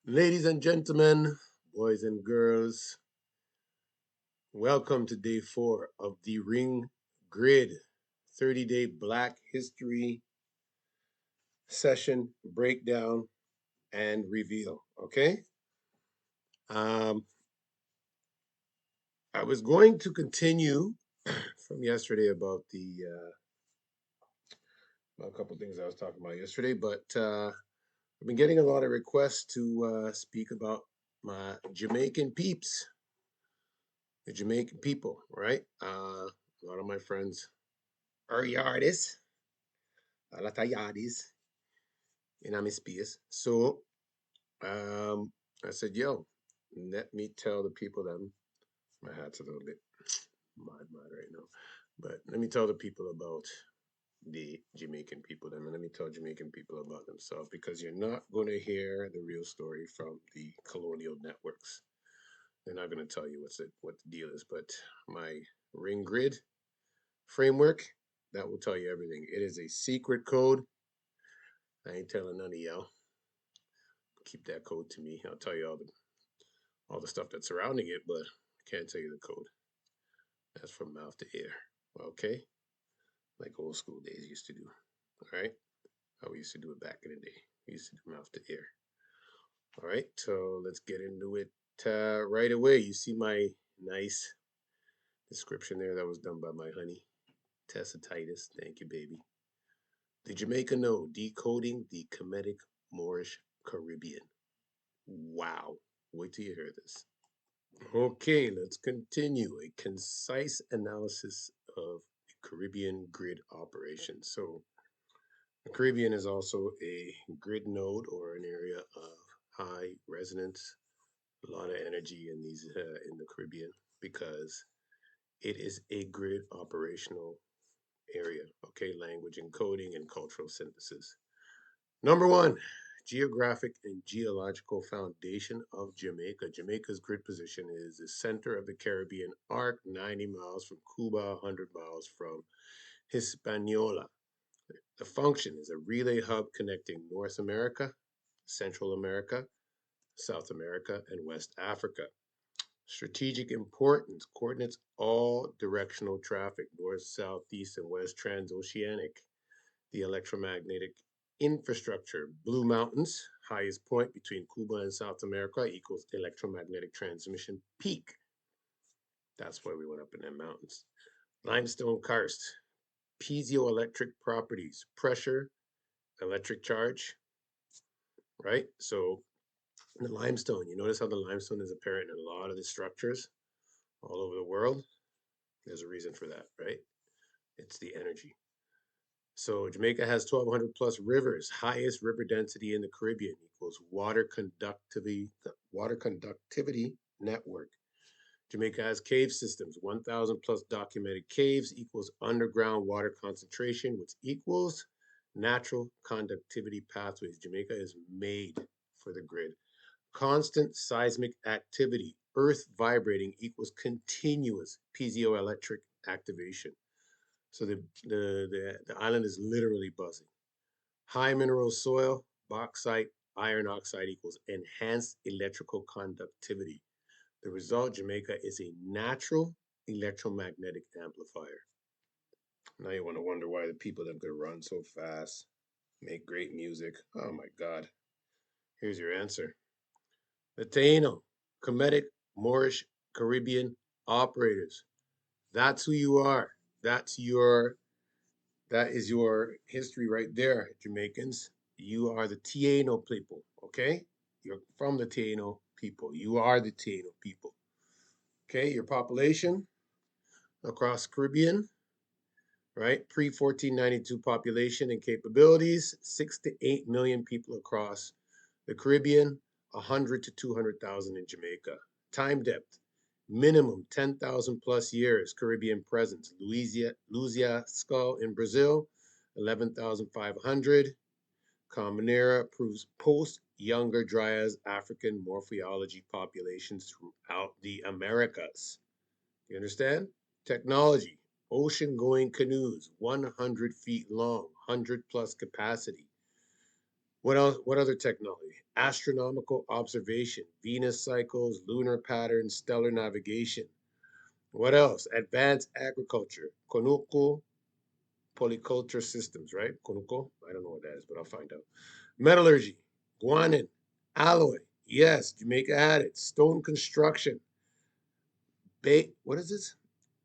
Ladies and gentlemen, boys and girls, welcome to day 4 of the Ring Grid 30-day Black History session breakdown and reveal. Okay? Um, I was going to continue from yesterday about a couple things I was talking about yesterday, but I've been getting a lot of requests to speak about my Jamaican peeps, the Jamaican people, right? A lot of my friends are yardies, a lot of yardies in my space. So um, I said, yo, let me tell the people them. My hat's a little bit mad right now, but let me tell the people about the Jamaican people them, and let me tell Jamaican people about themselves because you're not going to hear the real story from the colonial networks. They're not going to tell you what the deal is, but my ring grid framework that will tell you everything. It is a secret code. I ain't telling none of y'all. Keep that code to me. I'll tell you all the stuff that's surrounding it, but I can't tell you the code. That's from mouth to ear. Okay? Like old school days used to do. All right? How we used to do it back in the day. We used to do mouth to ear. All right, so let's get into it right away. You see my nice description there that was done by my honey, Tessa Titus. Thank you, baby. The Jamaica Node, decoding the Kemetic Moorish Caribbean. Wow. Wait till you hear this. Okay, let's continue. A concise analysis of the Caribbean grid operation. So, the Caribbean is also a grid node or an area of high resonance, a lot of energy in the Caribbean because it is a grid operational area. Okay, language encoding and cultural synthesis. Number one, geographic and geological foundation of Jamaica. Jamaica's grid position is the center of the Caribbean arc, 90 miles from Cuba, 100 miles from Hispaniola. The function is a relay hub connecting North America, Central America, South America, and West Africa. Strategic importance coordinates all directional traffic, north, south, east, and west, transoceanic. The electromagnetic infrastructure. Blue Mountains, highest point between Cuba and South America, equals electromagnetic transmission peak. That's why we went up in them mountains. Limestone karst, piezoelectric properties, pressure, electric charge, right? So the limestone, you notice how the limestone is apparent in a lot of the structures all over the world? There's a reason for that, right? It's the energy. So Jamaica has 1,200 plus rivers. Highest river density in the Caribbean equals water conductivity network. Jamaica has cave systems. 1,000 plus documented caves equals underground water concentration, which equals natural conductivity pathways. Jamaica is made for the grid. Constant seismic activity. Earth vibrating equals continuous piezoelectric activation. So the island is literally buzzing. High mineral soil, bauxite, iron oxide equals enhanced electrical conductivity. The result, Jamaica is a natural electromagnetic amplifier. Now you want to wonder why the people that could run so fast, make great music. Oh my God. Here's your answer. The Taíno, Kemetic Moorish Caribbean Operators. That's who you are. That's your That is your history right there, Jamaicans. You are the Taíno people, okay? You're from the Taíno people. You are the Taíno people. Okay, your population across Caribbean, right? Pre 1492 population and capabilities, 6 to 8 million people across the Caribbean, 100 to 200,000 in Jamaica. Time depth, minimum 10,000 plus years. Caribbean presence, Luizia Skull in Brazil, 11,500. Common era proves post Younger Dryas African morphology populations throughout the Americas. You understand? Technology, ocean going canoes, 100 feet long, 100 plus capacity. What else? What other technology? astronomical observation, Venus cycles, lunar patterns, stellar navigation. What else? Advanced agriculture, Conuco polyculture systems, right? Conuco? I don't know what that is, but I'll find out. Metallurgy, guanin, alloy. Yes, Jamaica had it. Stone construction. What is this?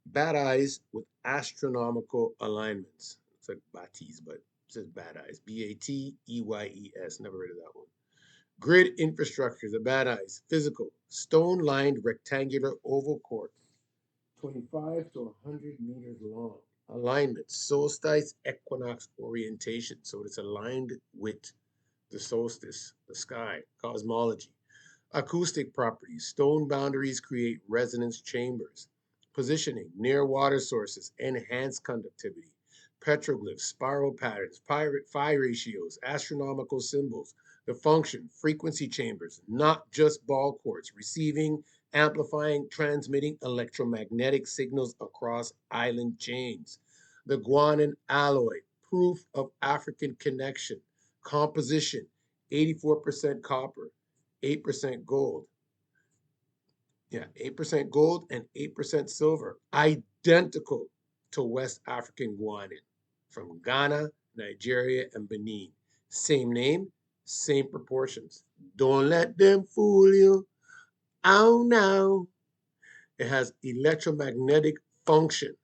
Bad eyes with astronomical alignments. It's like Bates, but it says bad eyes. Bateyes. Never heard of that one. Grid infrastructure, the bad eyes. Physical. Stone lined rectangular oval court. 25 to 100 meters long. Alignment. Solstice equinox orientation. So it's aligned with the solstice, the sky. Cosmology. Acoustic properties. Stone boundaries create resonance chambers. Positioning. Near water sources. Enhance conductivity. Petroglyphs. Spiral patterns. Phi ratios. Astronomical symbols. The function. Frequency chambers. Not just ball courts. Receiving, amplifying, transmitting electromagnetic signals across island chains. The guanin alloy. Proof of African connection. Composition. 84% copper. 8% gold. Yeah, 8% gold and 8% silver. Identical to West African guanin from Ghana, Nigeria, and Benin. Same name, same proportions. Don't let them fool you. Oh no. It has electromagnetic function.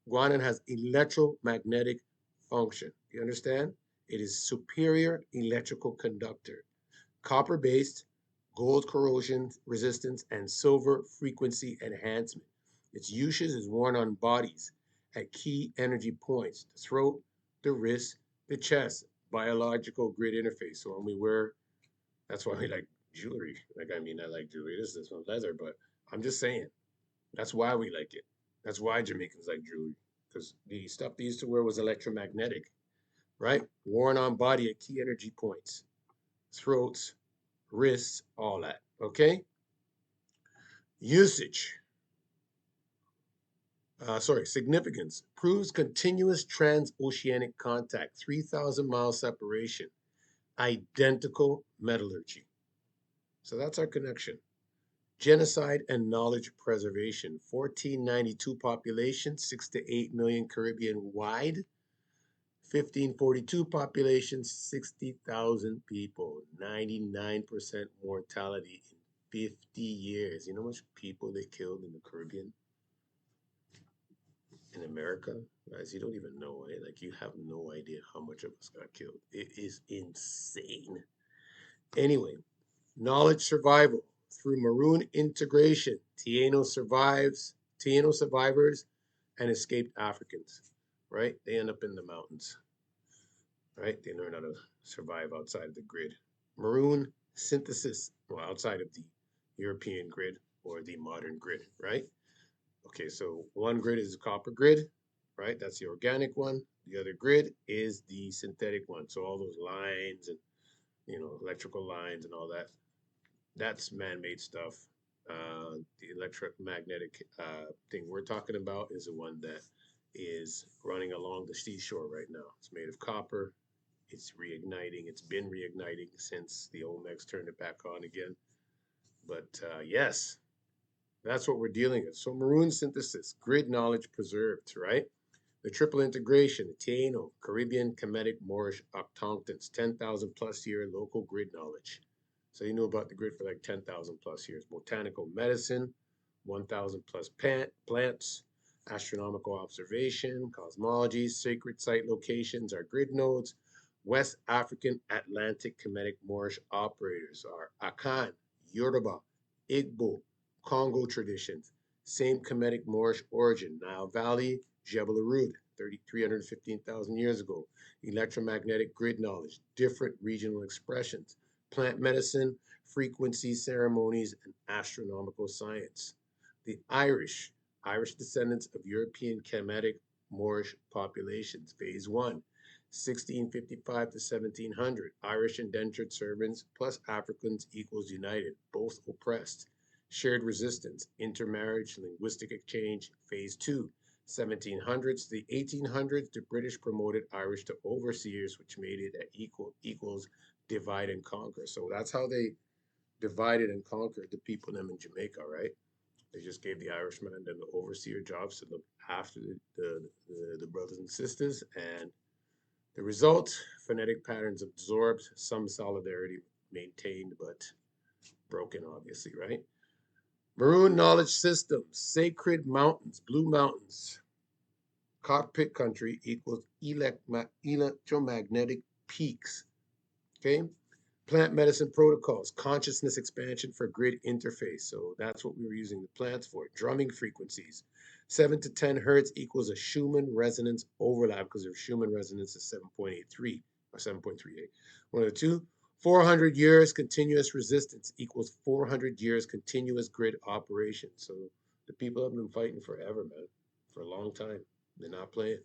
Guanin has electromagnetic function. You understand? It is superior electrical conductor. Copper-based, gold corrosion resistance, and silver frequency enhancement. Its usage is worn on bodies at key energy points: the throat, the wrist, the chest, biological grid interface. So when we wear, that's why we like jewelry. Like, I mean, I like jewelry. This one leather, but I'm just saying, that's why we like it. That's why Jamaicans like jewelry, because the stuff they used to wear was electromagnetic, right? Worn on body at key energy points, throats, wrists, all that. Okay? Usage. Significance. Proves continuous transoceanic contact, 3,000-mile separation, identical metallurgy. So that's our connection. Genocide and knowledge preservation. 1492 population, 6 to 8 million Caribbean wide. 1542 population, 60,000 people. 99% mortality in 50 years. You know how much people they killed in the Caribbean? In America? Guys, you don't even know, eh? Like, you have no idea how much of us got killed. It is insane. Anyway, knowledge survival through maroon integration. Taíno survivors, and escaped Africans, right? They end up in the mountains, right? They learn how to survive outside of the grid. Maroon synthesis, well, outside of the European grid or the modern grid, right? Okay, so one grid is the copper grid, right? That's the organic one. The other grid is the synthetic one. So all those lines and electrical lines and all that, that's man-made stuff. The electromagnetic thing we're talking about is the one that is running along the seashore right now. It's made of copper. It's reigniting. It's been reigniting since the Olmecs turned it back on again. But yes, that's what we're dealing with. So maroon synthesis, grid knowledge preserved, right? The triple integration, the Taíno, Caribbean, Kemetic, Moorish, autochthons, 10,000 plus year local grid knowledge. So you knew about the grid for like 10,000 plus years. Botanical medicine, 1,000 plus plants, astronomical observation, cosmology, sacred site locations are grid nodes. West African Atlantic Kemetic Moorish operators are Akan, Yoruba, Igbo, Congo traditions, same Kemetic Moorish origin, Nile Valley, Jebel Arud, 315,000 years ago. Electromagnetic grid knowledge, different regional expressions, plant medicine, frequency ceremonies, and astronomical science. The Irish descendants of European Kemetic Moorish populations, phase 1. 1655 to 1700, Irish indentured servants plus Africans equals united, both oppressed. Shared resistance, intermarriage, linguistic exchange, phase 2. 1700s to the 1800s, the British promoted Irish to overseers, which made it at equals divide and conquer. So that's how they divided and conquered the people them in Jamaica, right? They just gave the Irishman and the overseer jobs to look after the brothers and sisters. And the result, phonetic patterns absorbed, some solidarity maintained, but broken, obviously, right? Maroon knowledge systems, sacred mountains, blue mountains, cockpit country equals electromagnetic peaks. Okay. Plant medicine protocols, consciousness expansion for grid interface. So that's what we were using the plants for. Drumming frequencies. 7 to 10 hertz equals a Schumann resonance overlap because their Schumann resonance is 7.83 or 7.38. One of the two. 400 years continuous resistance equals 400 years continuous grid operation. So the people have been fighting forever, man, for a long time. They're not playing.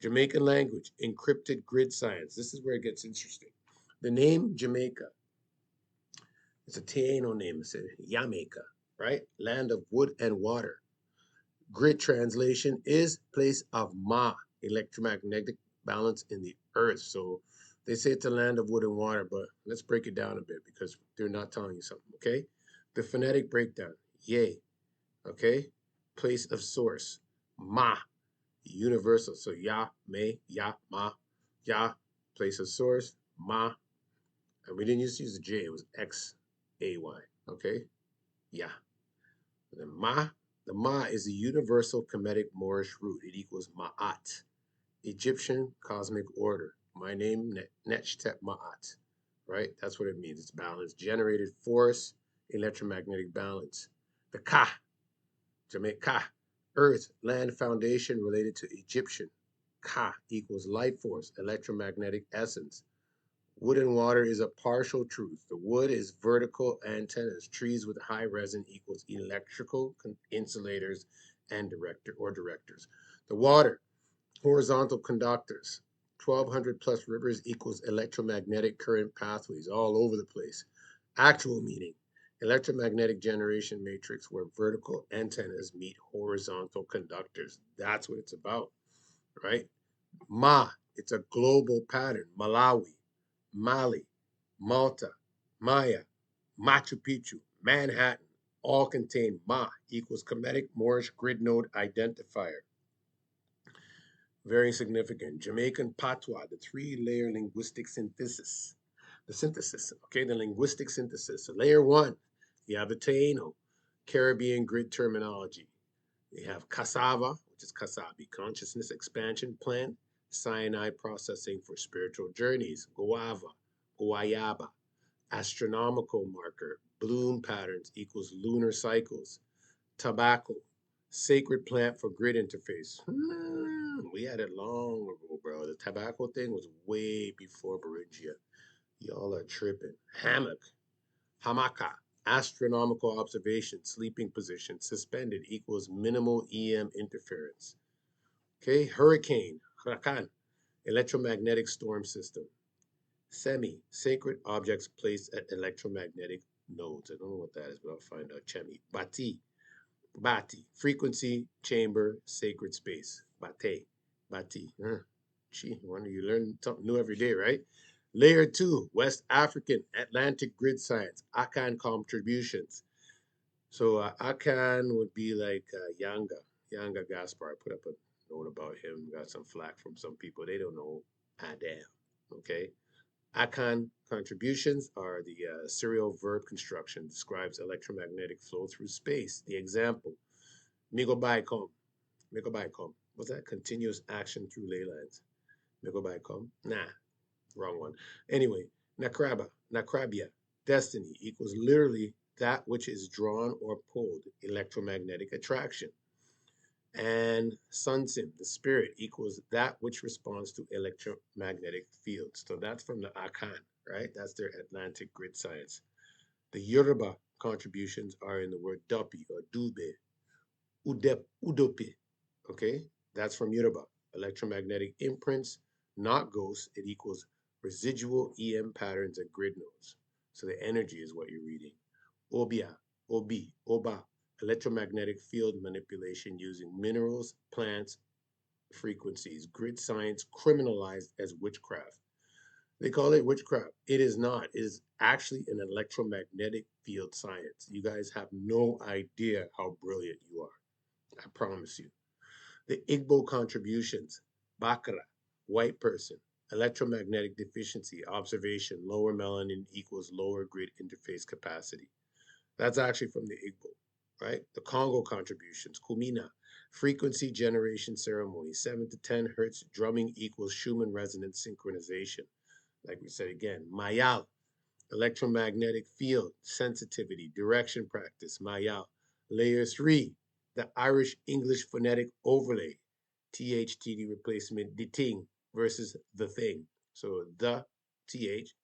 Jamaican language, encrypted grid science. This is where it gets interesting. The name Jamaica, it's a Taíno name, it's a Jamaica, right? Land of wood and water. Grid translation is place of Ma, electromagnetic balance in the earth. So they say it's a land of wood and water, but let's break it down a bit because they're not telling you something, okay? The phonetic breakdown, yay, okay? Place of source, Ma, universal. So ya, me, ya, ma, ya, place of source, ma, and we didn't use the J, it was X A Y. Okay? Yeah. The Ma is the universal Kemetic Moorish root. It equals Ma'at. Egyptian cosmic order. My name, Nechtep Ma'at. Right? That's what it means. It's balance. Generated force, electromagnetic balance. The Ka, Jamaica, earth, land foundation related to Egyptian. Ka equals life force, electromagnetic essence. Wood and water is a partial truth. The wood is vertical antennas. Trees with high resin equals electrical insulators and directors. The water, horizontal conductors. 1,200 plus rivers equals electromagnetic current pathways all over the place. Actual meaning, electromagnetic generation matrix where vertical antennas meet horizontal conductors. That's what it's about, right? Ma, it's a global pattern. Malawi, Mali, Malta, Maya, Machu Picchu, Manhattan, all contain Ma equals Kemetic Moorish grid node identifier. Very significant. Jamaican Patois, the three-layer linguistic synthesis. The synthesis, okay, the linguistic synthesis. So layer one, you have the Taíno, Caribbean grid terminology. You have cassava, which is kasabi, consciousness expansion plant, cyanide processing for spiritual journeys, guava, guayaba, astronomical marker, bloom patterns equals lunar cycles, tobacco, sacred plant for grid interface. We had it long ago, bro. The tobacco thing was way before Beringia. Y'all are tripping. Hammock, hamaka, astronomical observation, sleeping position, suspended equals minimal EM interference. Okay, hurricane, huracan, electromagnetic storm system. Semi, sacred objects placed at electromagnetic nodes. I don't know what that is, but I'll find out. Chemi. Bati, frequency, chamber, sacred space. Bati. Gee, wonder you learn something new every day, right? Layer two, West African Atlantic grid science, Akan contributions. So Akan would be like Yanga Gaspar. I put up a note about him. Got some flack from some people. They don't know. Ah, damn. Okay. Akan contributions are the serial verb construction, describes electromagnetic flow through space. The example, Migobaikom. Migobaikom. What's that? Continuous action through ley lines. Migobaikom? Nah, wrong one. Anyway, Nakrabia, destiny equals literally that which is drawn or pulled, electromagnetic attraction. And Sunsim, the spirit, equals that which responds to electromagnetic fields. So that's from the Akan, right? That's their Atlantic grid science. The Yoruba contributions are in the word dupi or dube, udope, okay? That's from Yoruba. Electromagnetic imprints, not ghosts. It equals residual EM patterns at grid nodes. So the energy is what you're reading. Obia, Oba, electromagnetic field manipulation using minerals, plants, frequencies. Grid science criminalized as witchcraft. They call it witchcraft. It is not. It is actually an electromagnetic field science. You guys have no idea how brilliant you are. I promise you. The Igbo contributions, Bakra, white person, electromagnetic deficiency, observation, lower melanin equals lower grid interface capacity. That's actually from the Igbo, right? The Congo contributions, Kumina, frequency generation ceremony, 7 to 10 hertz drumming equals Schumann resonance synchronization. Like we said again, Mayal, electromagnetic field, sensitivity, direction practice, Mayal. Layer 3, the Irish English phonetic overlay, THTD replacement, the ting versus the thing. So the TH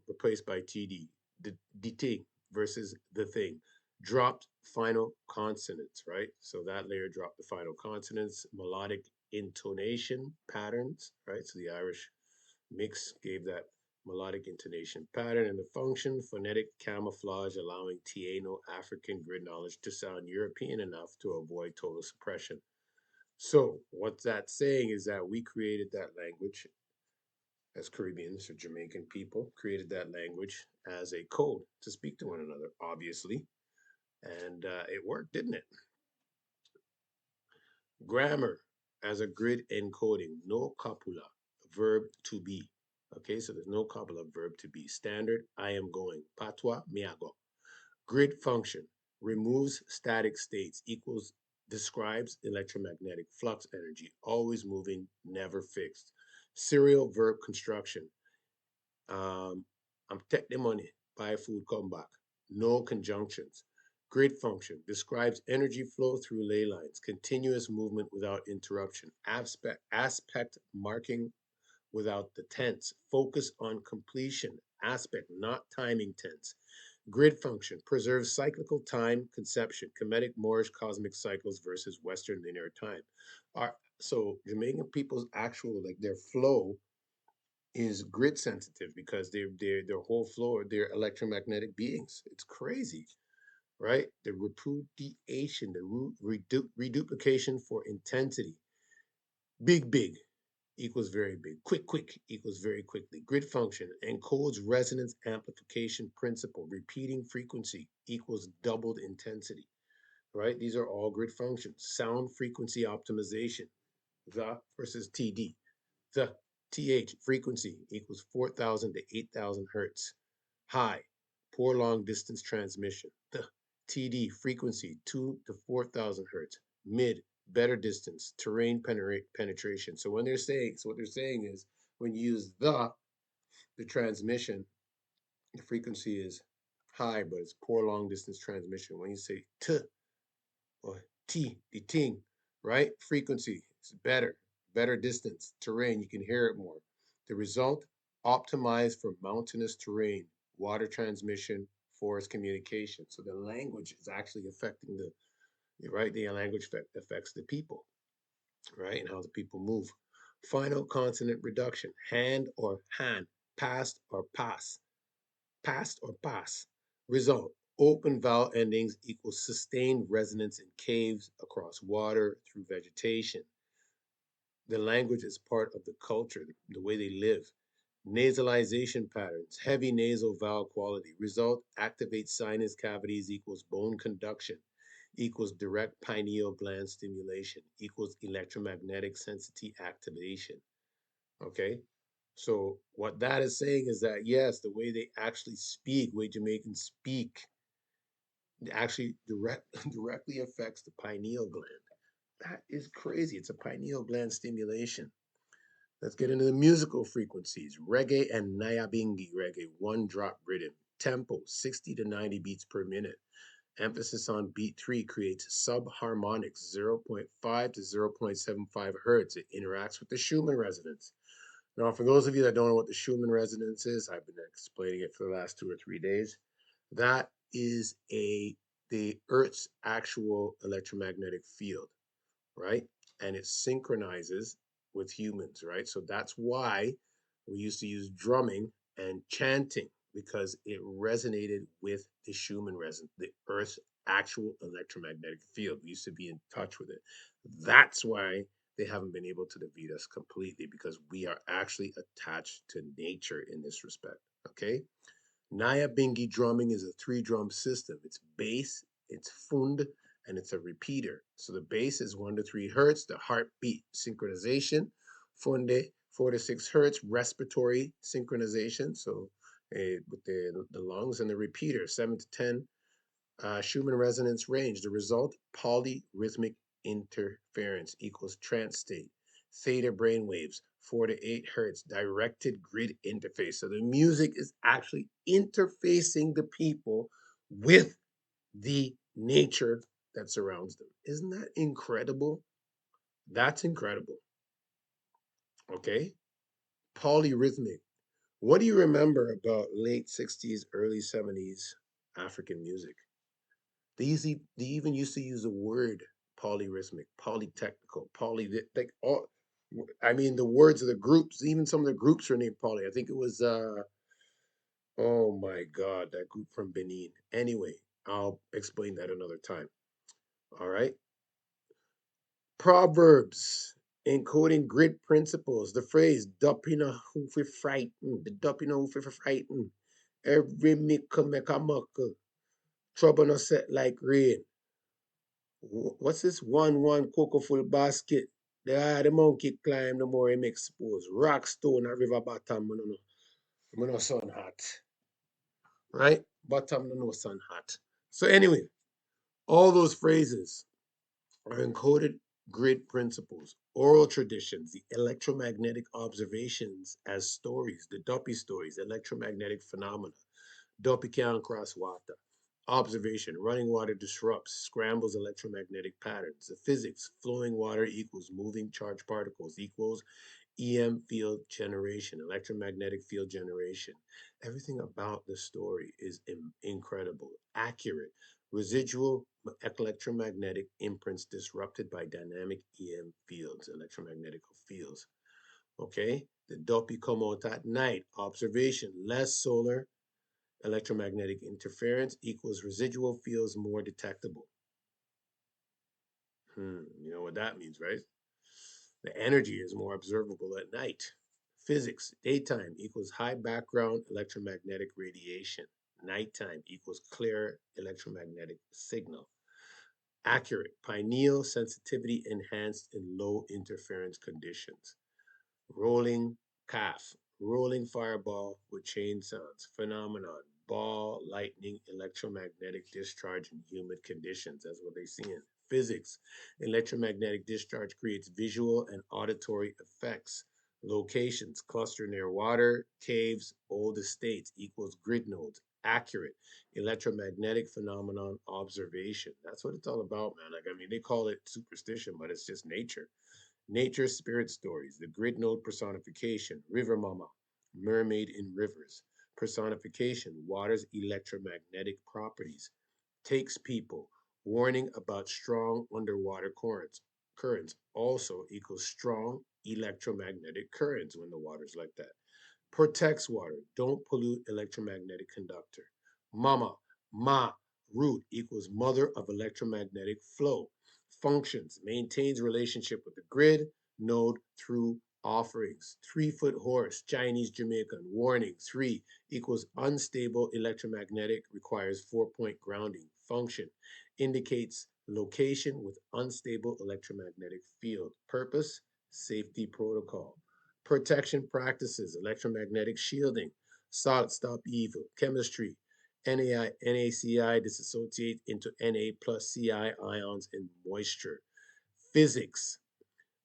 replaced by TD, the ting versus the thing. Dropped final consonants, right? So that layer dropped the final consonants, melodic intonation patterns, right? So the Irish mix gave that melodic intonation pattern, and the function phonetic camouflage, allowing Taíno African grid knowledge to sound European enough to avoid total suppression. So what that's saying is that we created that language as Caribbeans or Jamaican people, created that language as a code to speak to one another, obviously. And it worked, didn't it? Grammar as a grid encoding, no copula, verb to be. Okay, so there's no copula, verb to be. Standard, I am going. Patois, miago. Grid function, removes static states, equals, describes electromagnetic flux energy, always moving, never fixed. Serial verb construction, I'm take the money, buy food, come back. No conjunctions. Grid function describes energy flow through ley lines, continuous movement without interruption. Aspect marking without the tense. Focus on completion. Aspect, not timing tense. Grid function preserves cyclical time conception. Kemetic Moorish cosmic cycles versus Western linear time. So Jamaican people's actual, like, their flow is grid sensitive because their whole floor, they're electromagnetic beings. It's crazy, right? The repudiation, the reduplication for intensity. Big equals very big. Quick equals very quickly. Grid function encodes resonance amplification principle. Repeating frequency equals doubled intensity, right? These are all grid functions. Sound frequency optimization, the versus TD. The TH frequency equals 4,000 to 8,000 hertz. High, poor long distance transmission. The TD frequency 2 to 4,000 hertz. Mid, better distance, terrain penetration. So what they're saying is when you use the transmission, the frequency is high, but it's poor long distance transmission. When you say T or T, the ting, right? Frequency is better distance, terrain, you can hear it more. The result, optimized for mountainous terrain, water transmission, forest communication. So the language is actually affecting right? The language affects the people, right? And how the people move. Final consonant reduction, hand or hand, past or pass, past or pass. Result, open vowel endings equals sustained resonance in caves, across water, through vegetation. The language is part of the culture, the way they live. Nasalization patterns, heavy nasal vowel quality. Result, activate sinus cavities equals bone conduction equals direct pineal gland stimulation equals electromagnetic sensitivity activation. Okay, so what that is saying is that yes, the way they actually speak, way Jamaicans speak, actually directly affects the pineal gland. That is crazy. It's a pineal gland stimulation. Let's get into the musical frequencies. Reggae and Nyabingi reggae, one drop rhythm. Tempo, 60 to 90 beats per minute. Emphasis on beat 3 creates subharmonics, zero point 0.5 to 0.75 hertz. It interacts with the Schumann resonance. Now, for those of you that don't know what the Schumann resonance is, I've been explaining it for the last 2 or 3 days. That is the Earth's actual electromagnetic field, right? And it synchronizes with humans, right? So that's why we used to use drumming and chanting because it resonated with the Schumann resonance, the Earth's actual electromagnetic field. We used to be in touch with it. That's why they haven't been able to defeat us completely because we are actually attached to nature in this respect. Okay. Nyabingi drumming is a 3 drum system. It's bass, it's fund, and it's a repeater. So the bass is 1 to 3 hertz, the heartbeat synchronization. Funde, 4 to 6 hertz, respiratory synchronization. So with the lungs, and the repeater, 7 to 10 Schumann resonance range. The result, polyrhythmic interference equals trance state. Theta brainwaves, 4 to 8 hertz, directed grid interface. So the music is actually interfacing the people with the nature that surrounds them. Isn't that incredible? That's incredible. Okay? Polyrhythmic. What do you remember about late 60s, early 70s African music? They even used to use the word polyrhythmic, polytechnical, like all. I mean, the words of the groups. Even some of the groups were named Poly. I think it was. Oh my God, that group from Benin. Anyway, I'll explain that another time. All right. Proverbs encoding grid principles. The phrase "dopina hoof frighten," the dopina hoof frighten. Every make a muckle. Trouble no set like rain. What's this? One cocoa full basket. The higher the monkey climb, the more him exposed. Rock stone at river bottom, no sun hot. Right? Bottom no sun hot. So anyway, all those phrases are encoded grid principles, oral traditions, the electromagnetic observations as stories, the Duppy stories, electromagnetic phenomena. Duppy can't cross water. Observation, running water disrupts, scrambles electromagnetic patterns. The physics, flowing water equals moving charged particles equals EM field generation, electromagnetic field generation. Everything about the story is incredible, accurate. Residual electromagnetic imprints disrupted by dynamic EM fields, electromagnetic fields. Okay, the dopey come out at night. Observation, less solar electromagnetic interference equals residual fields more detectable. You know what that means, right? The energy is more observable at night. Physics, daytime equals high background electromagnetic radiation. Nighttime equals clear electromagnetic signal. Accurate, pineal sensitivity enhanced in low interference conditions. Rolling calf, rolling fireball with chain sounds, phenomenon, ball, lightning, electromagnetic discharge in humid conditions. That's what they see in physics. Electromagnetic discharge creates visual and auditory effects. Locations, cluster near water, caves, old estates equals grid nodes. Accurate electromagnetic phenomenon observation. That's what it's all about, man. Like, I mean, they call it superstition, but it's just nature. Nature's spirit stories, the grid node personification, river mama, mermaid in rivers, personification, water's electromagnetic properties, takes people, warning about strong underwater currents also equals strong electromagnetic currents when the water's like that. Protects water, don't pollute electromagnetic conductor. Mama, ma, root equals mother of electromagnetic flow. Functions, maintains relationship with the grid, node through offerings. 3 foot horse, Chinese Jamaican. Warning, 3 equals unstable electromagnetic, requires 4-point grounding. Function, indicates location with unstable electromagnetic field. Purpose, safety protocol. Protection practices, electromagnetic shielding, solid stop evil, chemistry, NaCl dissociates into Na plus Ci ions in moisture. Physics,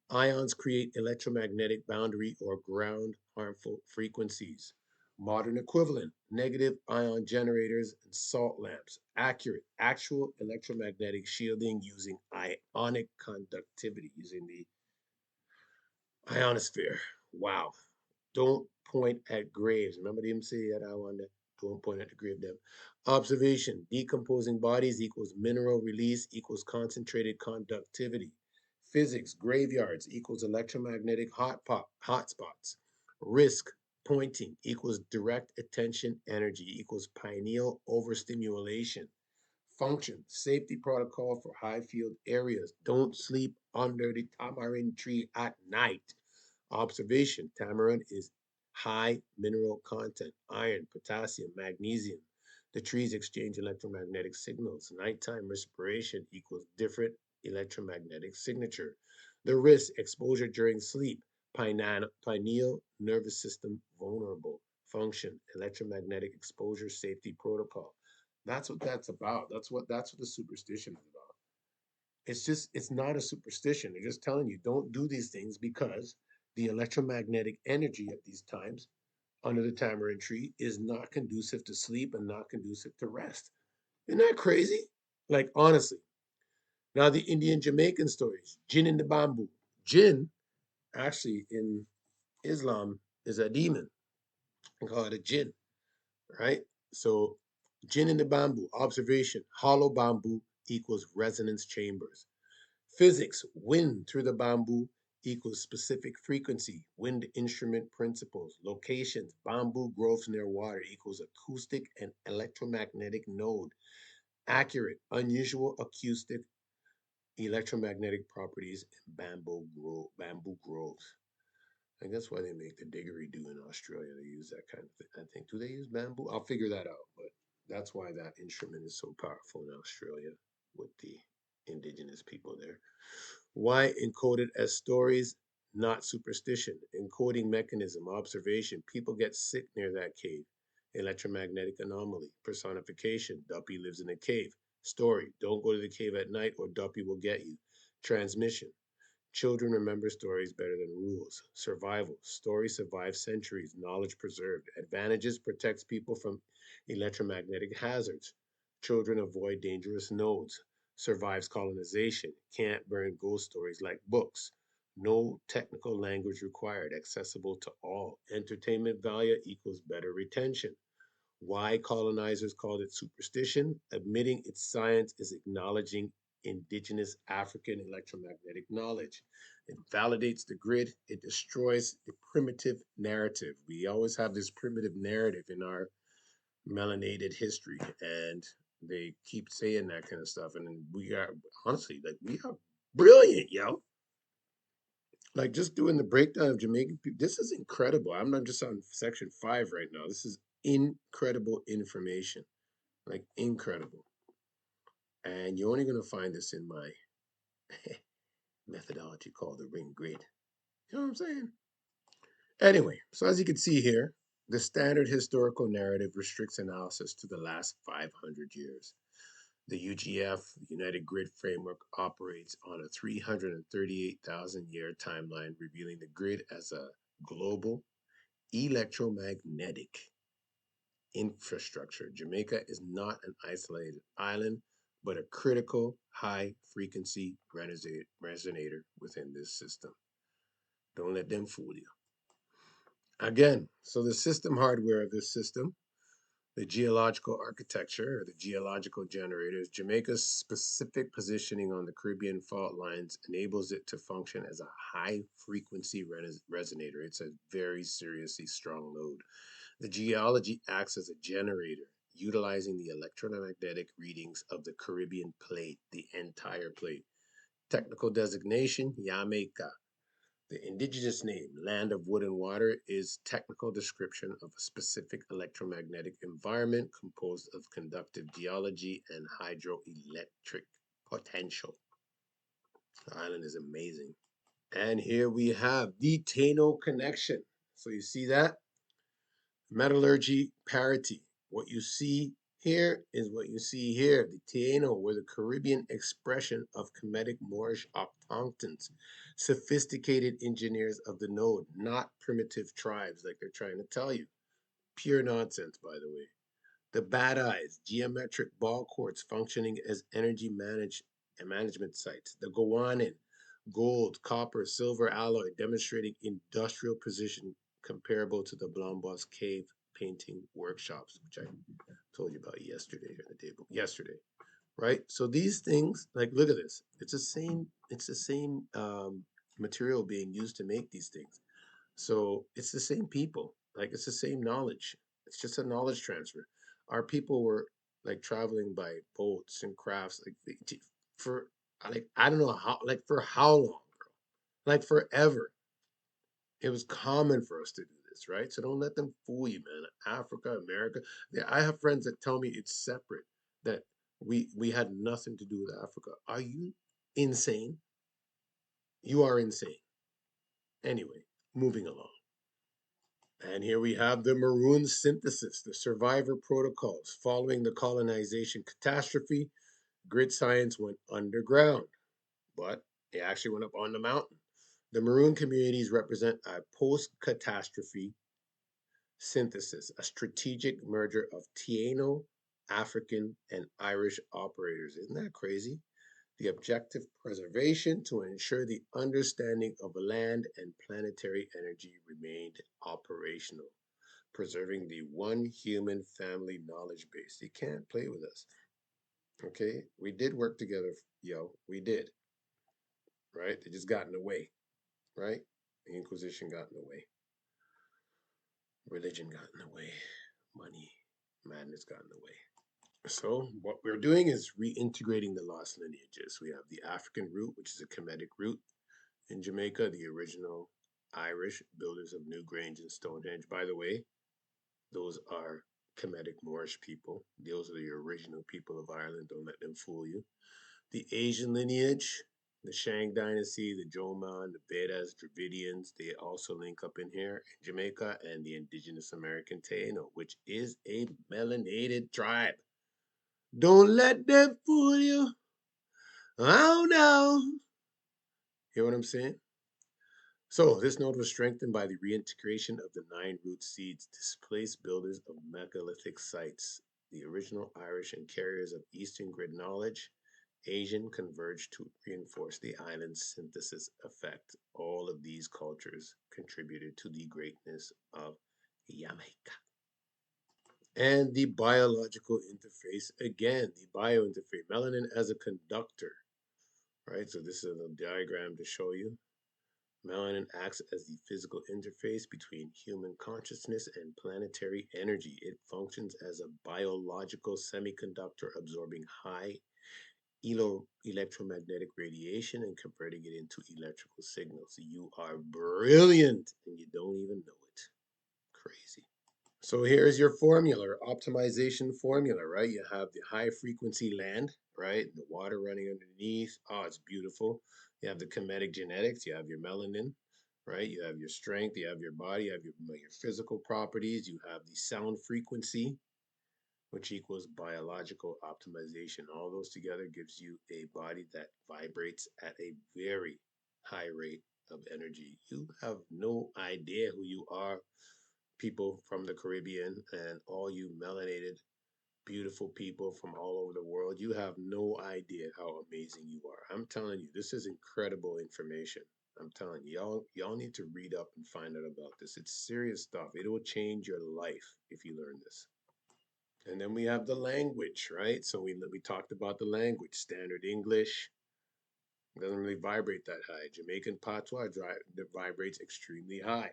ions create electromagnetic boundary or ground harmful frequencies. Modern equivalent, negative ion generators and salt lamps. Accurate, actual electromagnetic shielding using ionic conductivity, using the ionosphere. Wow. Don't point at graves. Remember them say that I want that. Don't point at the grave them. Observation. Decomposing bodies equals mineral release equals concentrated conductivity. Physics. Graveyards equals electromagnetic hotspots. Risk. Pointing equals direct attention energy equals pineal overstimulation. Function, safety protocol for high field areas. Don't sleep under the tamarind tree at night. Observation, tamarind is high mineral content, iron, potassium, magnesium. The trees exchange electromagnetic signals. Nighttime respiration equals different electromagnetic signature. The risk, exposure during sleep, pineal nervous system vulnerable. Function, electromagnetic exposure safety protocol. That's what that's about. That's what the superstition is about. It's not a superstition. They're just telling you don't do these things because the electromagnetic energy at these times under the tamarind tree is not conducive to sleep and not conducive to rest. Isn't that crazy? Like honestly. Now the Indian Jamaican stories, jinn in the bamboo. Jinn actually in Islam is a demon. They call it a jinn, right? So jinn in the bamboo, observation, hollow bamboo equals resonance chambers. Physics, wind through the bamboo equals specific frequency, wind instrument principles. Locations, bamboo groves near water equals acoustic and electromagnetic node. Accurate, unusual acoustic electromagnetic properties in bamboo groves. I think that's why they make the didgeridoo in Australia. They use that kind of thing. I think. Do they use bamboo? I'll figure that out. But that's why that instrument is so powerful in Australia with the indigenous people there. Why encoded as stories, not superstition? Encoding mechanism, observation. People get sick near that cave. Electromagnetic anomaly, personification. Duppy lives in a cave. Story, don't go to the cave at night or Duppy will get you. Transmission, children remember stories better than rules. Survival. Stories survive centuries. Knowledge preserved. Advantages protects people from electromagnetic hazards. Children avoid dangerous nodes. Survives colonization. Can't burn ghost stories like books. No technical language required. Accessible to all. Entertainment value equals better retention. Why colonizers called it superstition? Admitting its science is acknowledging indigenous African electromagnetic knowledge. It validates the grid, it destroys the primitive narrative. We always have this primitive narrative in our melanated history, and they keep saying that kind of stuff. And we are, honestly, like, we are brilliant, yo. Like, just doing the breakdown of Jamaican people, this is incredible. I'm not just on section 5 right now. This is incredible information. Like incredible. And you're only going to find this in my methodology called the ring grid. You know what I'm saying? Anyway, so as you can see here, the standard historical narrative restricts analysis to the last 500 years. The UGF, United Grid Framework, operates on a 338,000 year timeline, revealing the grid as a global electromagnetic infrastructure. Jamaica is not an isolated island, but a critical high frequency resonator within this system. Don't let them fool you. Again, so the system hardware of this system, the geological architecture or the geological generators, Jamaica's specific positioning on the Caribbean fault lines enables it to function as a high frequency resonator. It's a very seriously strong load. The geology acts as a generator, utilizing the electromagnetic readings of the Caribbean plate, the entire plate. Technical designation, Jamaica. The indigenous name, land of wood and water, is technical description of a specific electromagnetic environment composed of conductive geology and hydroelectric potential. The island is amazing. And here we have the Taíno connection. So you see that? Metallurgy parity. What you see here is what you see here. The Taíno were the Caribbean expression of Kemetic Moorish autochthons, sophisticated engineers of the node, not primitive tribes like they're trying to tell you. Pure nonsense, by the way. The bad eyes, geometric ball courts functioning as energy management sites. The guanín, gold, copper, silver alloy, demonstrating industrial precision comparable to the Blombos cave painting workshops, which I told you about yesterday or the day before yesterday, right? So these things, like, look at this. It's the same material being used to make these things. So it's the same people. Like, it's the same knowledge. It's just a knowledge transfer. Our people were like traveling by boats and crafts, for like I don't know how, like for how long, like forever. It was common for us to do this, right? So don't let them fool you, man. Africa, America. Yeah, I have friends that tell me it's separate, that we had nothing to do with Africa. Are you insane? You are insane. Anyway, moving along. And here we have the Maroon Synthesis, the survivor protocols. Following the colonization catastrophe, grid science went underground, but it actually went up on the mountain. The Maroon communities represent a post catastrophe synthesis, a strategic merger of Taíno, African, and Irish operators. Isn't that crazy? The objective preservation to ensure the understanding of land and planetary energy remained operational, preserving the one human family knowledge base. You can't play with us. Okay? We did work together, yo. We did. Right? They just got in the way. Right? The Inquisition got in the way. Religion got in the way. Money, madness got in the way. So what we're doing is reintegrating the lost lineages. We have the African root, which is a Kemetic root in Jamaica, the original Irish builders of Newgrange and Stonehenge. By the way, those are Kemetic Moorish people. Those are the original people of Ireland. Don't let them fool you. The Asian lineage, the Shang dynasty, the Joman, the Vedas, Dravidians, they also link up in here in Jamaica, and the indigenous American Taíno, which is a melanated tribe. Don't let them fool you. Oh no. Hear what I'm saying? So, this node was strengthened by the reintegration of the nine root seeds, displaced builders of megalithic sites. The original Irish and carriers of Eastern grid knowledge, Asian converged to reinforce the island's synthesis effect. All of these cultures contributed to the greatness of Jamaica. And the biological interface, again, the biointerface, melanin as a conductor, right? So, this is a diagram to show you. Melanin acts as the physical interface between human consciousness and planetary energy. It functions as a biological semiconductor, absorbing high electromagnetic radiation and converting it into electrical signals. You are brilliant and you don't even know it. Crazy. So here's your formula, optimization formula, right? You have the high frequency land, right? The water running underneath. Oh, it's beautiful. You have the Kemetic genetics. You have your melanin, right? You have your strength. You have your body. You have your physical properties. You have the sound frequency, which equals biological optimization. All those together gives you a body that vibrates at a very high rate of energy. You have no idea who you are, people from the Caribbean, and all you melanated, beautiful people from all over the world. You have no idea how amazing you are. I'm telling you, this is incredible information. I'm telling you, y'all need to read up and find out about this. It's serious stuff. It will change your life if you learn this. And then we have the language, right? So we talked about the language. Standard English doesn't really vibrate that high. Jamaican patois vibrates extremely high.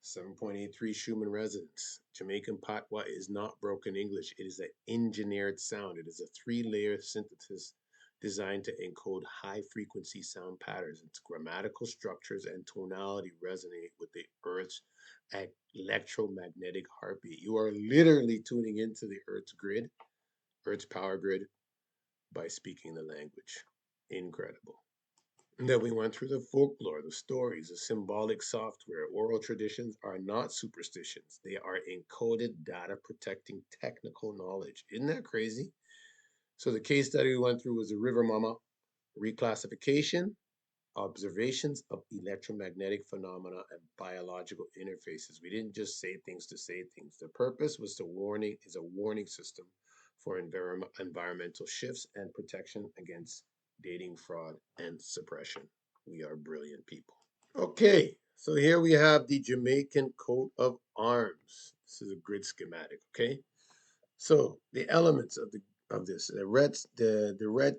7.83 Schumann resonance. Jamaican patois is not broken English. It is an engineered sound. It is a three-layer synthesis designed to encode high-frequency sound patterns. Its grammatical structures and tonality resonate with the Earth's electromagnetic heartbeat. You are literally tuning into the Earth's grid, Earth's power grid, by speaking the language. Incredible. That we went through the folklore, the stories, the symbolic software. Oral traditions are not superstitions. They are encoded data protecting technical knowledge. Isn't that crazy? So the case study we went through was the River Mama reclassification, observations of electromagnetic phenomena and biological interfaces. We didn't just say things to say things. The purpose was to warning is a warning system for environmental shifts and protection against dating fraud and suppression. We are brilliant people. Okay, so here we have the Jamaican coat of arms. This is a grid schematic. Okay, so the elements of this, the red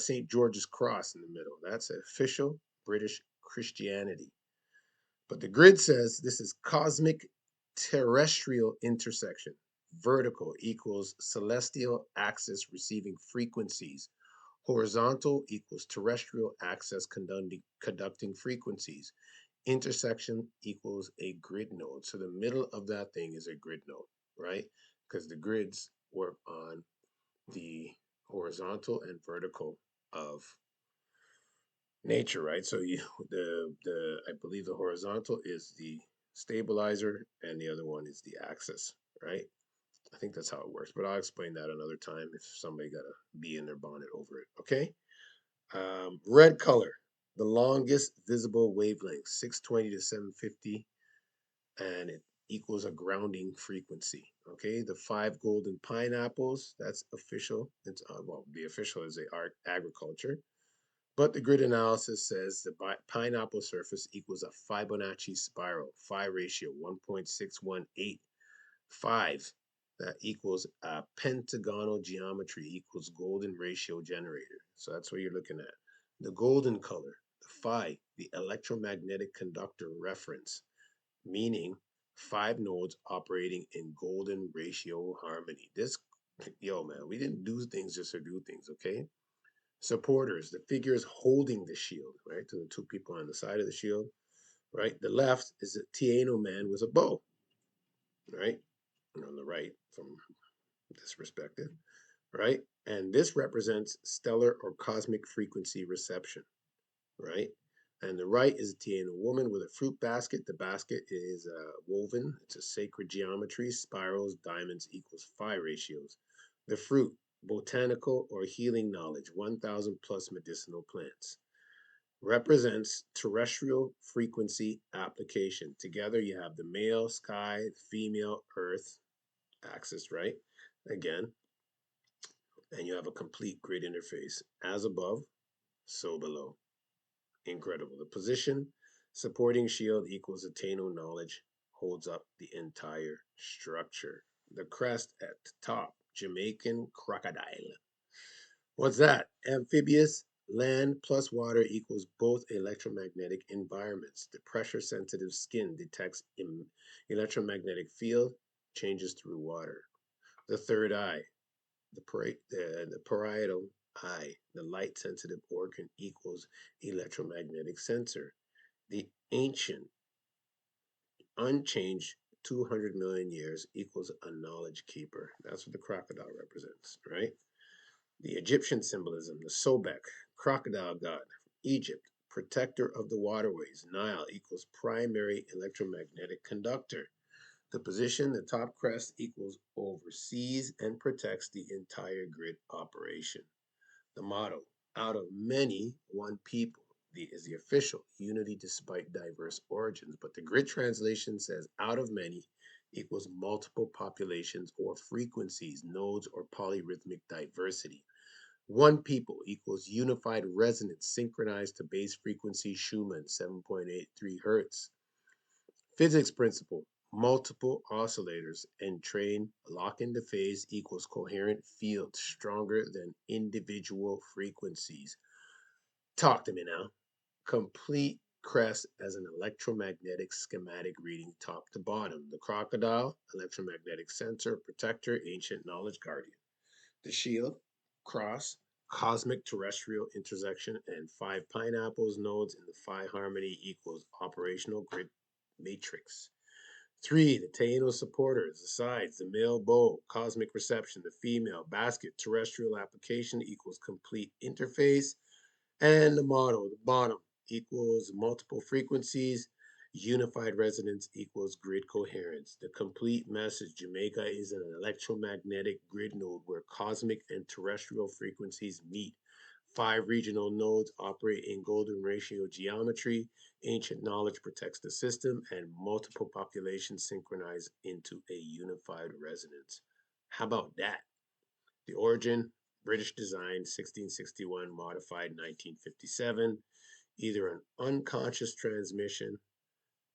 St. George's cross in the middle. That's official British Christianity. But the grid says this is cosmic terrestrial intersection. vertical equals celestial axis receiving frequencies. Horizontal equals terrestrial axis conducting frequencies. Intersection equals a grid node. So the middle of that thing is a grid node, right? Because the grids work on the horizontal and vertical of nature, right? So you the I believe the horizontal is the stabilizer and the other one is the axis, right? I think that's how it works, but I'll explain that another time if somebody got a bee in their bonnet over it. Okay. Red color, the longest visible wavelength, 620 to 750, and it equals a grounding frequency. Okay, the five golden pineapples, that's official. It's well, the official is the art agriculture, but the grid analysis says the pineapple surface equals a Fibonacci spiral, phi ratio 1.618. That equals a pentagonal geometry equals golden ratio generator. So that's what you're looking at. The golden color, the phi, the electromagnetic conductor reference, meaning five nodes operating in golden ratio harmony. This, yo, man, we didn't do things just to do things, okay? Supporters, the figures holding the shield, right? To the two people on the side of the shield, right? The left is a Taíno man with a bow, right? And on the right, from this perspective, right? And this represents stellar or cosmic frequency reception, right? And the right is a Taíno woman with a fruit basket. The basket is woven. It's a sacred geometry. Spirals, diamonds equals phi ratios. The fruit, botanical or healing knowledge, 1,000 plus medicinal plants. Represents terrestrial frequency application. Together you have the male sky, female earth axis, right? Again, and you have a complete grid interface. As above, so below. Incredible. The position, supporting shield equals Taíno knowledge, holds up the entire structure. The crest at the top, Jamaican crocodile. What's that? Amphibious, land plus water equals both electromagnetic environments. The pressure sensitive skin detects electromagnetic field changes through water. The third eye, the parietal eye, the light sensitive organ equals electromagnetic sensor. The ancient, unchanged 200 million years equals a knowledge keeper. That's what the crocodile represents, right? The Egyptian symbolism, the Sobek, crocodile god, Egypt, protector of the waterways, Nile equals primary electromagnetic conductor. The position, the top crest equals oversees and protects the entire grid operation. The motto, out of many, one people, is the official unity despite diverse origins. But the grid translation says out of many equals multiple populations or frequencies, nodes, or polyrhythmic diversity. One people equals unified resonance synchronized to base frequency Schumann 7.83 hertz. Physics principle, multiple oscillators entrain lock into phase equals coherent field stronger than individual frequencies. Talk to me now. Complete crest as an electromagnetic schematic reading top to bottom. The crocodile, electromagnetic sensor, protector, ancient knowledge guardian. The shield, cross, cosmic terrestrial intersection, and five pineapples nodes in the phi harmony equals operational grid matrix. Three, the Taíno supporters, the sides, the male bow, cosmic reception, the female basket, terrestrial application equals complete interface, and the model, the bottom, equals multiple frequencies, unified resonance equals grid coherence. The complete message, Jamaica is an electromagnetic grid node where cosmic and terrestrial frequencies meet. Five regional nodes operate in golden ratio geometry. Ancient knowledge protects the system, and multiple populations synchronize into a unified resonance. How about that? The origin, British design, 1661, modified 1957. Either an unconscious transmission,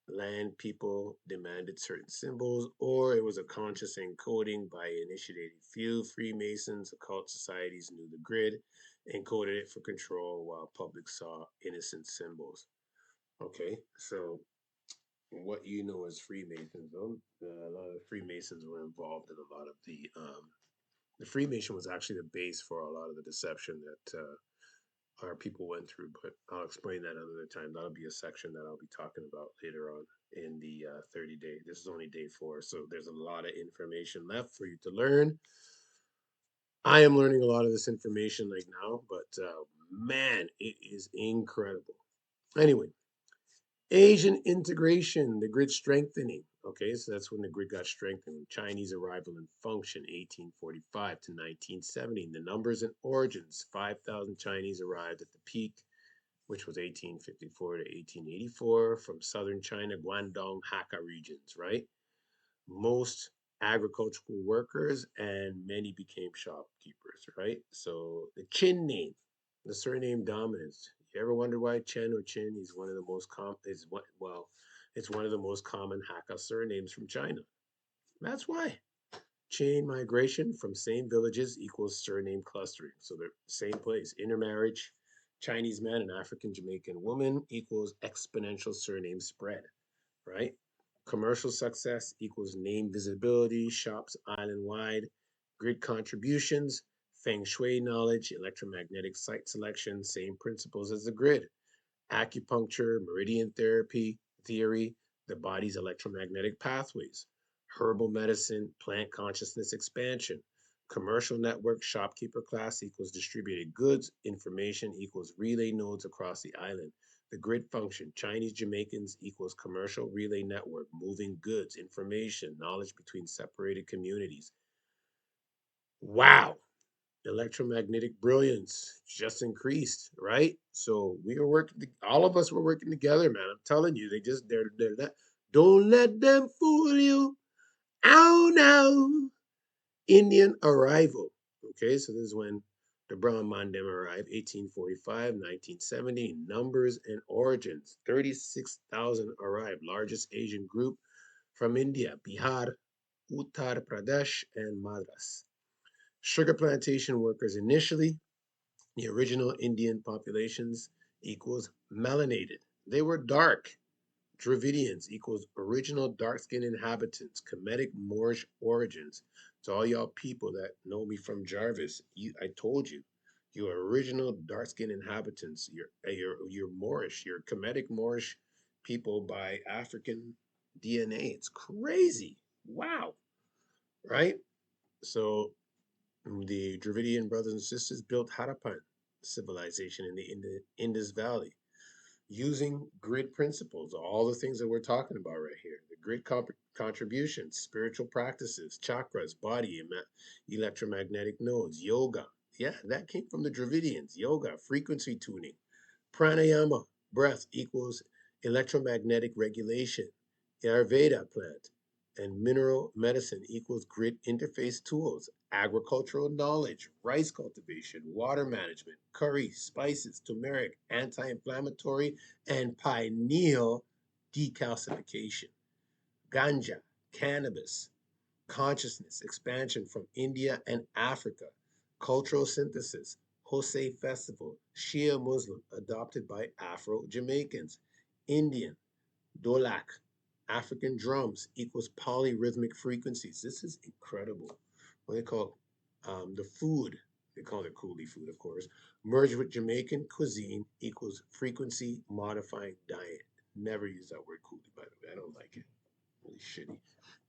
land people demanded certain symbols, or it was a conscious encoding by initiating few. Freemasons, occult societies knew the grid, encoded it for control, while public saw innocent symbols. Okay, so what you know as Freemasons. A lot of Freemasons were involved in a lot of the Freemason was actually the base for a lot of the deception that our people went through. But I'll explain that another time. That'll be a section that I'll be talking about later on in the 30 day. This is only day 4, so there's a lot of information left for you to learn. I am learning a lot of this information like now, but man, it is incredible. Anyway, Asian integration, the grid strengthening. Okay, so that's when the grid got strengthened. Chinese arrival and function, 1845 to 1970. The numbers and origins, 5,000 Chinese arrived at the peak, which was 1854 to 1884, from southern China, Guangdong, Hakka regions, right? Most agricultural workers and many became shopkeepers, right? So the Chin name, the surname dominance. You ever wonder why Chen or Chin is one of the most is what well, it's one of the most common Hakka surnames from China. That's why. Chain migration from same villages equals surname clustering. So they're same place. Intermarriage, Chinese man and African Jamaican woman equals exponential surname spread, right? Commercial success equals name visibility, shops island wide, grid contributions, feng shui knowledge, electromagnetic site selection, same principles as the grid. Acupuncture, meridian therapy, theory, the body's electromagnetic pathways. Herbal medicine, plant consciousness expansion. Commercial network, shopkeeper class equals distributed goods, information equals relay nodes across the island. The grid function, Chinese Jamaicans equals commercial relay network, moving goods, information, knowledge between separated communities. Wow, electromagnetic brilliance just increased, right? So we were working, all of us were working together, man. I'm telling you, they're not, don't let them fool you. Ow, now. Indian arrival. Okay, so this is when the Brown Mandem arrived, 1845, 1970. Numbers and origins, 36,000 arrived, largest Asian group from India, Bihar, Uttar Pradesh, and Madras. Sugar plantation workers initially, the original Indian populations equals melanated. They were dark. Dravidians equals original dark-skinned inhabitants, Kemetic Moorish origins. To all y'all people that know me from Jarvis, I told you, you're original dark-skinned inhabitants. You're Moorish. You're Kemetic Moorish people by African DNA. It's crazy. Wow. Right? So the Dravidian brothers and sisters built Harappan civilization in the Indus Valley using grid principles, all the things that we're talking about right here. The grid contributions, spiritual practices, chakras, body, electromagnetic nodes, yoga. Yeah, that came from the Dravidians. Yoga, frequency tuning, pranayama, breath equals electromagnetic regulation. Ayurveda plant and mineral medicine equals grid interface tools, agricultural knowledge, rice cultivation, water management, curry, spices, turmeric, anti-inflammatory, and pineal decalcification. Ganja, cannabis, consciousness, expansion from India and Africa, cultural synthesis, Jose Festival, Shia Muslim, adopted by Afro Jamaicans, Indian, Dolak, African drums equals polyrhythmic frequencies. This is incredible. What they call the food, they call it coolie food, of course, merged with Jamaican cuisine equals frequency modifying diet. Never use that word coolie, by the way. I don't like it. Really shitty.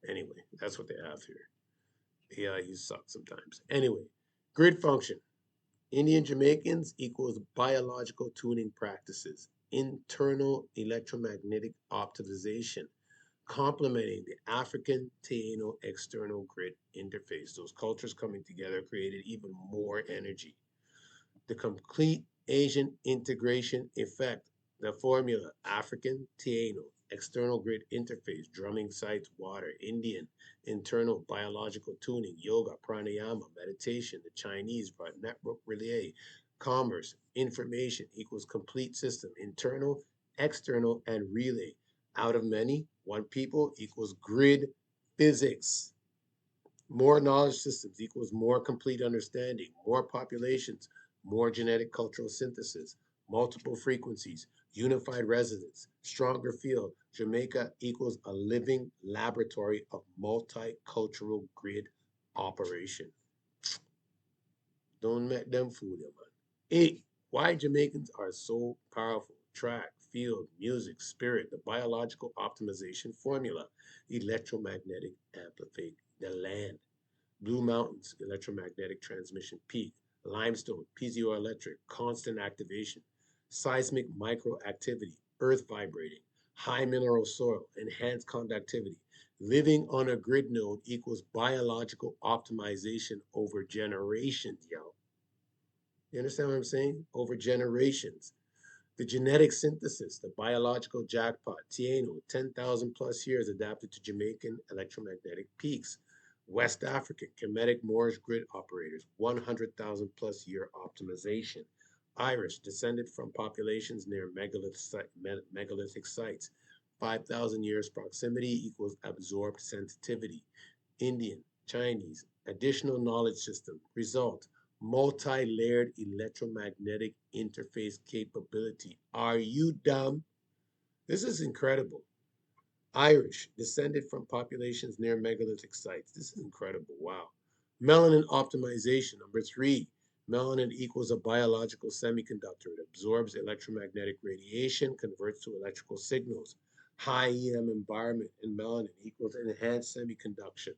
Anyway, that's what they have here. Yeah, you suck sometimes. Anyway, grid function. Indian Jamaicans equals biological tuning practices, internal electromagnetic optimization, complementing the African Taíno external grid interface. Those cultures coming together created even more energy. The complete Asian integration effect. The formula African Taíno, external grid interface, drumming sites, water, Indian, internal biological tuning, yoga, pranayama, meditation, the Chinese brought network relay, commerce, information equals complete system, internal, external, and relay. Out of many, one people equals grid physics. More knowledge systems equals more complete understanding, more populations, more genetic cultural synthesis, multiple frequencies, unified resonance, stronger field. Jamaica equals a living laboratory of multicultural grid operation. Don't let them fool you, man. 8. Why Jamaicans are so powerful. Track, field, music, spirit, the biological optimization formula, electromagnetic amplification, the land, Blue Mountains, electromagnetic transmission peak, limestone, piezoelectric, constant activation, seismic microactivity, earth vibrating, high mineral soil, enhanced conductivity. Living on a grid node equals biological optimization over generations, yo. You understand what I'm saying? Over generations. The genetic synthesis, the biological jackpot, Taíno, 10,000 plus years adapted to Jamaican electromagnetic peaks. West African, Kemetic Moorish grid operators, 100,000 plus year optimization. Irish, descended from populations near megalithic sites. 5,000 years proximity equals absorbed sensitivity. Indian, Chinese, additional knowledge system. Result, multi-layered electromagnetic interface capability. Are you dumb? This is incredible. Irish, descended from populations near megalithic sites. This is incredible. Wow. Melanin optimization. Number 3. Melanin equals a biological semiconductor. It absorbs electromagnetic radiation, converts to electrical signals. High EM environment in melanin equals enhanced semiconduction.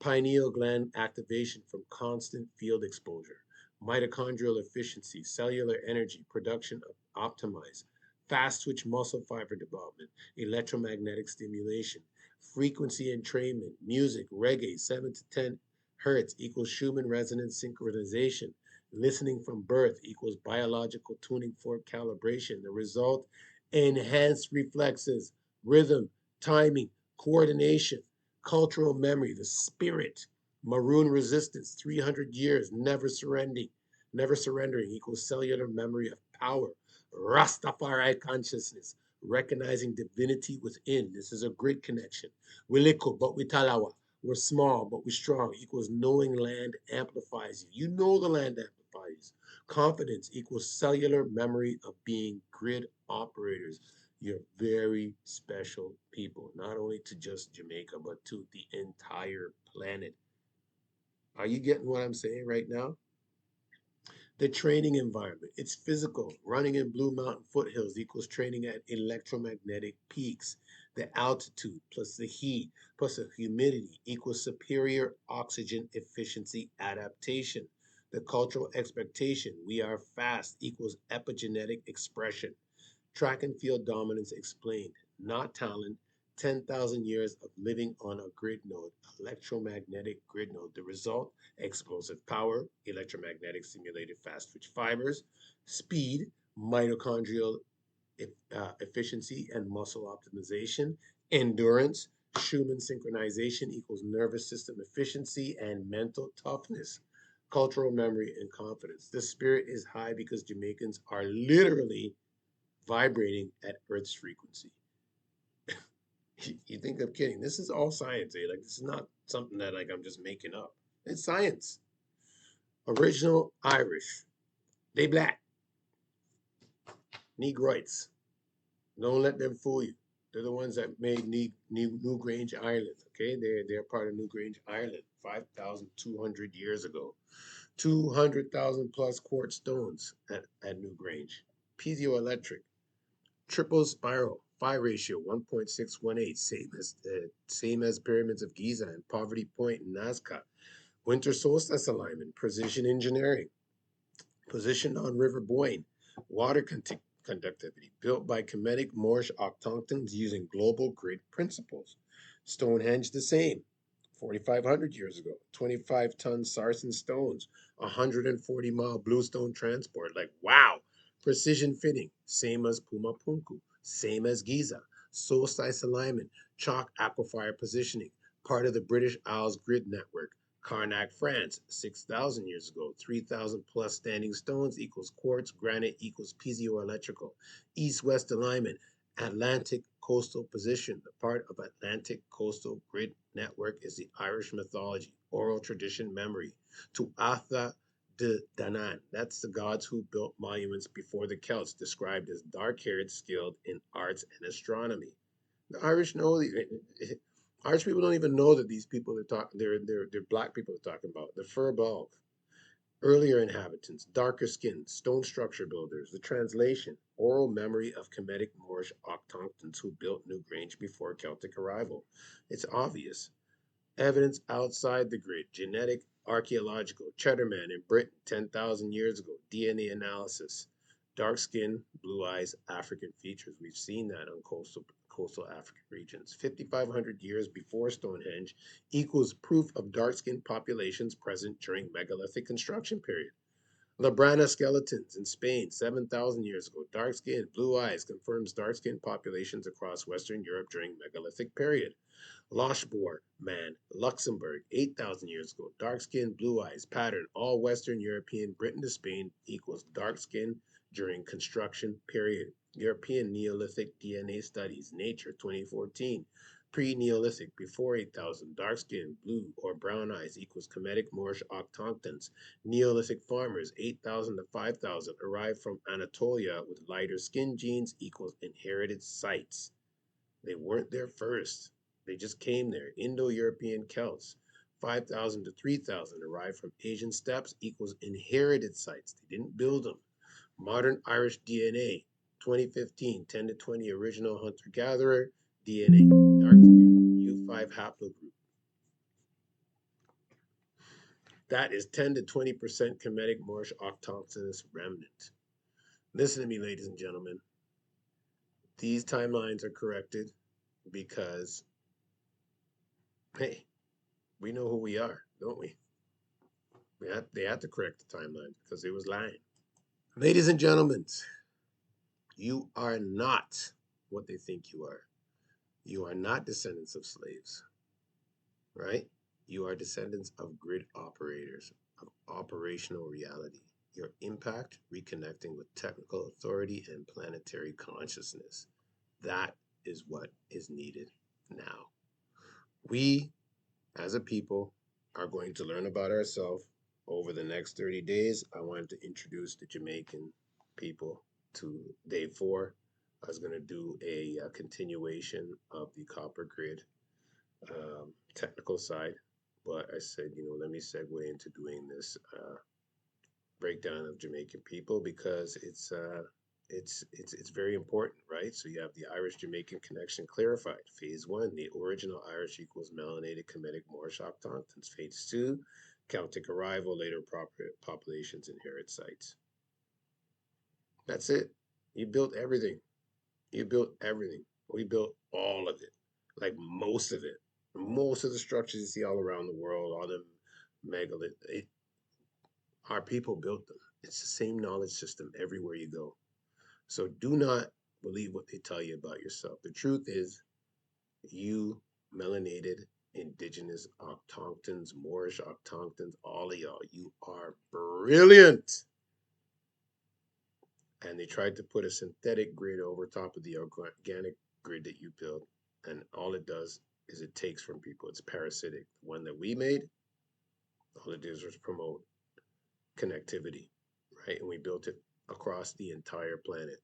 Pineal gland activation from constant field exposure, mitochondrial efficiency, cellular energy production optimized, fast twitch muscle fiber development, electromagnetic stimulation, frequency entrainment, music, reggae, 7 to 10 hertz equals Schumann resonance synchronization, listening from birth equals biological tuning fork calibration. The result, enhanced reflexes, rhythm, timing, coordination, cultural memory, the spirit, maroon resistance, 300 years, never surrendering equals cellular memory of power, Rastafari consciousness, recognizing divinity within. This is a grid connection. We little, but we talawa. We're small, but we're strong equals knowing land amplifies you. You know the land amplifies. Confidence equals cellular memory of being grid operators. You're very special people, not only to just Jamaica, but to the entire planet. Are you getting what I'm saying right now? The training environment, it's physical. Running in Blue Mountain foothills equals training at electromagnetic peaks. The altitude plus the heat plus the humidity equals superior oxygen efficiency adaptation. The cultural expectation, we are fast, equals epigenetic expression. Track and field dominance explained, not talent. 10,000 years of living on a grid node, electromagnetic grid node. The result, explosive power, electromagnetic stimulated fast twitch fibers, speed, mitochondrial efficiency and muscle optimization, endurance, Schumann synchronization equals nervous system efficiency and mental toughness, cultural memory and confidence. The spirit is high because Jamaicans are literally vibrating at Earth's frequency. You think I'm kidding? This is all science, eh? Like this is not something that like I'm just making up. It's science. Original Irish. They black. Negroids. Don't let them fool you. They're the ones that made New Grange, Ireland. Okay, they're part of New Grange, Ireland, 5,200 years ago. 200,000 plus quartz stones at New Grange. Piezoelectric. Triple spiral, phi ratio 1.618, same as pyramids of Giza and Poverty Point in Nazca. Winter solstice alignment, precision engineering, positioned on River Boyne, water conductivity, built by Kemetic Moorish autochthons using global grid principles. Stonehenge the same, 4,500 years ago, 25-ton sarsen stones, 140-mile bluestone transport. Like, wow. Precision fitting, same as Pumapunku, same as Giza. Solstice alignment, chalk aquifer positioning, part of the British Isles grid network. Karnak, France, 6,000 years ago, 3,000 plus standing stones equals quartz, granite equals piezoelectrical. East-west alignment, Atlantic coastal position. The part of Atlantic coastal grid network is the Irish mythology, oral tradition memory. Tuatha de Danann. That's the gods who built monuments before the Celts, described as dark-haired, skilled in arts and astronomy. The Irish know the Irish people don't even know that these people are talking. They're black people are talking about the fur bulk. Earlier inhabitants, darker skinned, stone structure builders. The translation: oral memory of Kemetic Moorish autochthons who built New Grange before Celtic arrival. It's obvious. Evidence outside the grid: genetic, archaeological, Cheddarman in Britain 10,000 years ago, DNA analysis, dark skin, blue eyes, African features. We've seen that on coastal African regions. 5,500 years before Stonehenge equals proof of dark skinned populations present during megalithic construction period. Labrana skeletons in Spain 7,000 years ago, dark skin, blue eyes, confirms dark skinned populations across Western Europe during megalithic period. Lochboer man, Luxembourg, 8,000 years ago. Dark skin, blue eyes, pattern, all Western European, Britain to Spain equals dark skin during construction period. European Neolithic DNA studies, Nature 2014. Pre-Neolithic, before 8,000, dark skin, blue or brown eyes equals Kemetic Moorish autochthons. Neolithic farmers, 8,000 to 5,000, arrived from Anatolia with lighter skin genes equals inherited sites. They weren't there first. They just came there. Indo-European Celts, 5,000 to 3,000, arrived from Asian steppes equals inherited sites. They didn't build them. Modern Irish DNA, 2015, 10 to 20 original hunter-gatherer DNA, dark skin, U5 haplogroup. That is 10 to 20% Kemetic Moorish autochthonous remnant. Listen to me, ladies and gentlemen. These timelines are corrected because, hey, we know who we are, don't we? They had to correct the timeline because they was lying. Ladies and gentlemen, you are not what they think you are. You are not descendants of slaves, right? You are descendants of grid operators, of operational reality. Your impact, reconnecting with technical authority and planetary consciousness. That is what is needed now. We, as a people, are going to learn about ourselves over the next 30 days. I wanted to introduce the Jamaican people to day 4. I was going to do a continuation of the copper grid technical side, but I said, let me segue into doing this breakdown of Jamaican people because it's very important, right? So you have the Irish Jamaican connection clarified. Phase 1, the original Irish equals melanated Kemetic Moorish autochthons. Phase 2, Celtic arrival, later populations inherit sites. That's it. You built everything. You built everything. We built all of it, like most of it. Most of the structures you see all around the world, all the megalith, our people built them. It's the same knowledge system everywhere you go. So do not believe what they tell you about yourself. The truth is, you melanated, indigenous autochthons, Moorish autochthons, all of y'all, you are brilliant. And they tried to put a synthetic grid over top of the organic grid that you built. And all it does is it takes from people. It's parasitic. The one that we made, all it did was promote connectivity, right? And we built it across the entire planet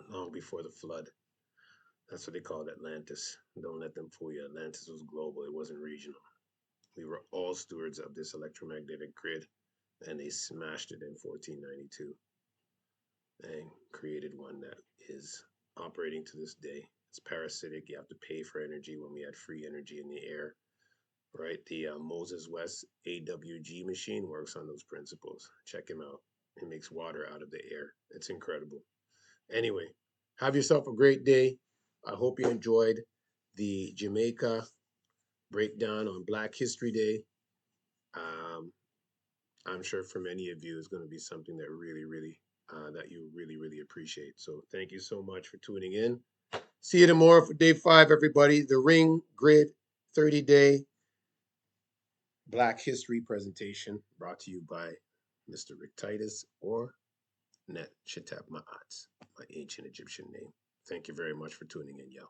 long before the flood. That's what they called Atlantis. Don't let them fool you. Atlantis was global, it wasn't regional. We were all stewards of this electromagnetic grid, and they smashed it in 1492 and created one that is operating to this day. It's parasitic. You have to pay for energy when we had free energy in the air, right? The Moses West AWG machine works on those principles. Check him out. He makes water out of the air. It's incredible. Anyway, have yourself a great day. I hope you enjoyed the Jamaica breakdown on Black History Day. I'm sure for many of you it's going to be something that that you really appreciate. So thank you so much for tuning in. See you tomorrow for day 5, everybody. The Ring Grid 30-day Black History presentation brought to you by Mr. Rick Titus or Net Shetab Ma'at, my ancient Egyptian name. Thank you very much for tuning in, y'all.